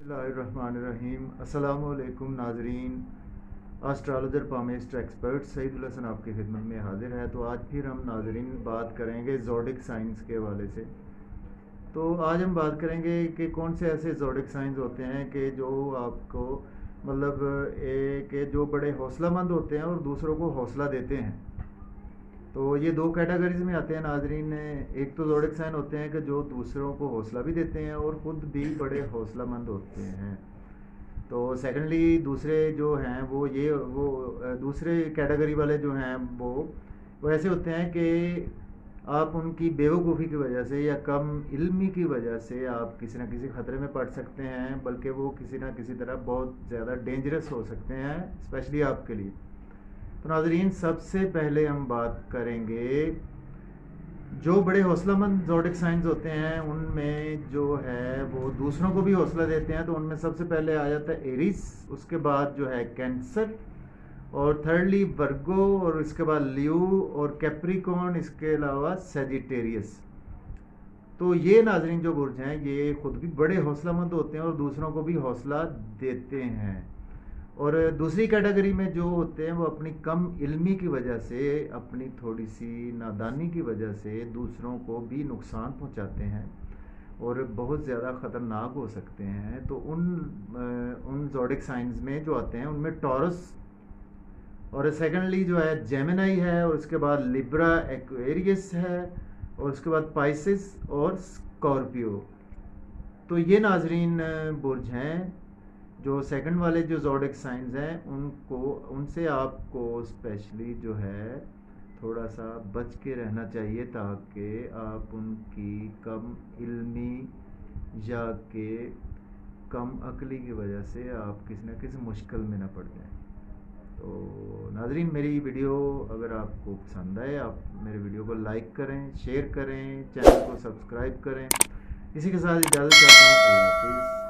बिस्मिल्लाहिर्रहमानिर्रहीम। अस्सलामु अलैकुम नाजरीन। एस्ट्रोलॉजर पामिस्ट एक्सपर्ट सईद उल हसन आपकी खिदमत में हाजिर है। तो आज फिर हम नाजरीन बात करेंगे ज़ोडिक साइंस के हवाले से। तो आज हम बात करेंगे कि कौन से ऐसे ज़ोडिक साइंस होते हैं कि जो आपको मतलब कि जो बड़े हौसलामंद होते हैं और दूसरों को हौसला देते हैं। तो ये दो कैटेगरीज में आते हैं नाजरीन। एक तो ज़ोडिक साइन होते हैं कि जो दूसरों को हौसला भी देते हैं और ख़ुद भी बड़े हौसलामंद होते हैं। तो सेकंडली दूसरे जो हैं वो दूसरे कैटेगरी वाले जो हैं वो ऐसे होते हैं कि आप उनकी बेवकूफ़ी की वजह से या कम इल्मी की वजह से आप किसी न किसी ख़तरे में पड़ सकते हैं, बल्कि वो किसी न किसी तरह बहुत ज़्यादा डेंजरस हो सकते हैं, स्पेशली आपके लिए। तो नाजरीन सबसे पहले हम बात करेंगे जो बड़े हौसलामंद ज़ोडिक साइंस होते हैं उनमें जो है वो दूसरों को भी हौसला देते हैं। तो उनमें सबसे पहले आ जाता है एरीज, उसके बाद जो है कैंसर, और थर्डली वर्गो, और इसके बाद लियो और कैप्रिकॉर्न, इसके अलावा सेजिटेरियस। तो ये नाजरीन जो बुर्ज हैं ये ख़ुद भी बड़े हौसलामंद होते हैं और दूसरों को भी हौसला देते हैं। और दूसरी कैटेगरी में जो होते हैं वो अपनी कम इल्मी की वजह से, अपनी थोड़ी सी नादानी की वजह से दूसरों को भी नुकसान पहुंचाते हैं और बहुत ज़्यादा ख़तरनाक हो सकते हैं। तो उन ज़ोडिक साइंस में जो आते हैं उनमें टॉरस, और सेकेंडली जो है जेमिनी है, और उसके बाद लिब्रा एक्वेरियस है, और उसके बाद पाइसिस और स्कॉर्पियो। तो ये नाजरीन बुर्ज हैं जो सेकंड वाले जो ज़ोडिक साइंस हैं उनसे आपको स्पेशली जो है थोड़ा सा बच के रहना चाहिए, ताकि आप उनकी कम इल्मी या के कम अक्ली की वजह से आप किसी न किसी मुश्किल में ना पड़ जाएं। तो नाजरीन मेरी वीडियो अगर आपको पसंद आए, आप मेरे वीडियो को लाइक करें, शेयर करें, चैनल को सब्सक्राइब करें। इसी के साथ इजाज़त चाहता हूँ। अल्लाह हाफिज़।